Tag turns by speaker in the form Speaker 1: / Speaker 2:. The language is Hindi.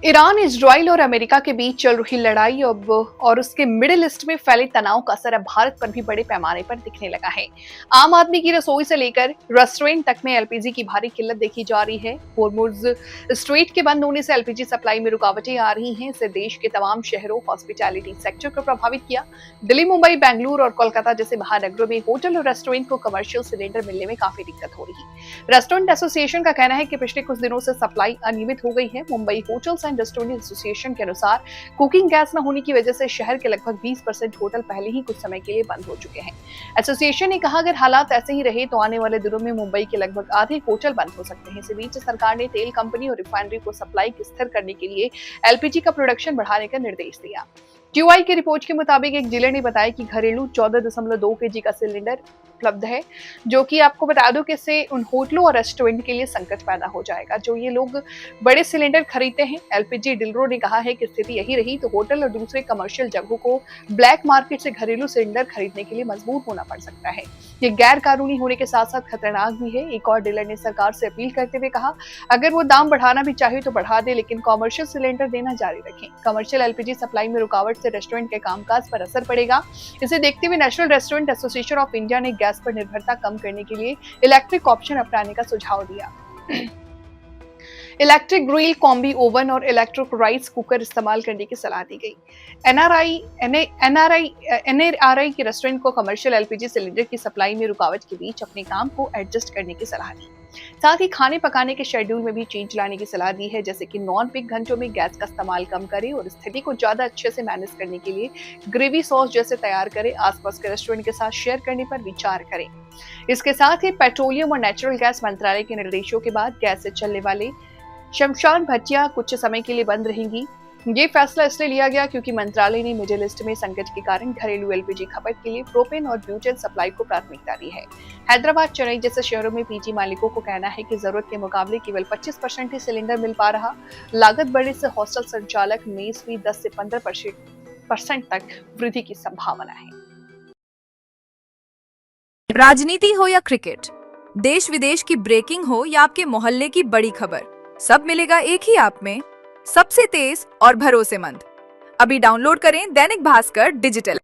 Speaker 1: ईरान, इजराइल और अमेरिका के बीच चल रही लड़ाई अब और उसके मिडिल ईस्ट में फैले तनाव का असर अब भारत पर भी बड़े पैमाने पर दिखने लगा है। आम आदमी की रसोई से लेकर रेस्टोरेंट तक में एलपीजी की भारी किल्लत देखी जा रही है। होर्मुज स्ट्रेट के बंद होने से एलपीजी सप्लाई में रुकावटें आ रही हैं। इससे देश के तमाम शहरों, हॉस्पिटैलिटी सेक्टर को प्रभावित किया। दिल्ली, मुंबई, बेंगलुरु और कोलकाता जैसे महानगरों में होटल और रेस्टोरेंट को कमर्शियल सिलेंडर मिलने में काफी दिक्कत हो रही है। रेस्टोरेंट एसोसिएशन का कहना है कि पिछले कुछ दिनों से सप्लाई अनियमित हो गई है। Mumbai hotels and restaurant association के अनुसार कुकिंग गैस न होने की वजह से शहर के लगभग 20% होटल पहले ही कुछ समय के लिए बंद हो चुके हैं। एसोसिएशन ने कहा, अगर हालात ऐसे ही रहे तो आने वाले दिनों में मुंबई के लगभग आधे होटल बंद हो सकते हैं। इसी बीच सरकार ने तेल कंपनी और रिफाइनरी को सप्लाई स्थिर करने के लिए एलपीजी का प्रोडक्शन बढ़ाने का निर्देश दिया। क्यूआई की रिपोर्ट के मुताबिक एक जिले ने बताया कि घरेलू 14.2 केजी का सिलेंडर उपलब्ध है, जो कि आपको बता दो कि इससे उन होटलों और रेस्टोरेंट के लिए संकट पैदा हो जाएगा जो ये लोग बड़े सिलेंडर खरीदते हैं। एलपीजी डीलरों ने कहा है कि स्थिति यही रही तो होटल और दूसरे कमर्शियल जगहों को ब्लैक मार्केट से घरेलू सिलेंडर खरीदने के लिए मजबूर होना पड़ सकता है। ये गैर कानूनी होने के साथ साथ खतरनाक भी है। एक और डीलर ने सरकार से अपील करते हुए कहा, अगर वो दाम बढ़ाना भी चाहे तो बढ़ा दे, लेकिन कमर्शियल सिलेंडर देना जारी रखें। कमर्शियल एलपीजी सप्लाई में रुकावट से रेस्टोरेंट के कामकाज पर असर पड़ेगा। इसे देखते हुए national restaurant association of India ने गैस पर निर्भरता कम करने के लिए इलेक्ट्रिक ऑप्शन अपनाने का सुझाव दिया। इलेक्ट्रिक ग्रिल, कॉम्बी ओवन और इलेक्ट्रिक राइस कुकर इस्तेमाल करने की सलाह दी गई। एनआरआई के रेस्टोरेंट को कमर्शियल एलपीजी सिलेंडर की सप्लाई में रुकावट के बीच अपने काम को एडजस्ट करने की सलाह दी। साथ ही खाने पकाने के शेड्यूल में भी चेंज लाने की सलाह दी है, जैसे कि नॉन पीक घंटों में गैस का इस्तेमाल कम करें और स्थिति को ज्यादा अच्छे से मैनेज करने के लिए ग्रेवी सॉस जैसे तैयार करें। आसपास के रेस्टोरेंट के साथ शेयर करने पर विचार करें। इसके साथ ही पेट्रोलियम और नेचुरल गैस मंत्रालय के निर्देशों के बाद गैस से चलने वाले शमशान भट्टियां कुछ समय के लिए बंद रहेंगी। ये फैसला इसलिए लिया गया क्योंकि मंत्रालय ने मिडिल ईस्ट में संकट के कारण घरेलू एलपीजी खपत के लिए प्रोपेन और ब्यूटेन सप्लाई को प्राथमिकता दी है। हैदराबाद, चेन्नई जैसे शहरों में पीजी मालिकों को कहना है कि जरूरत के मुकाबले केवल 25% ही सिलेंडर मिल पा रहा। लागत बढ़ने से हॉस्टल संचालक मेस भी 10 से 15% तक वृद्धि की संभावना है।
Speaker 2: राजनीति हो या क्रिकेट, देश विदेश की ब्रेकिंग हो या आपके मोहल्ले की बड़ी खबर, सब मिलेगा एक ही ऐप में, सबसे तेज और भरोसेमंद। अभी डाउनलोड करें दैनिक भास्कर डिजिटल।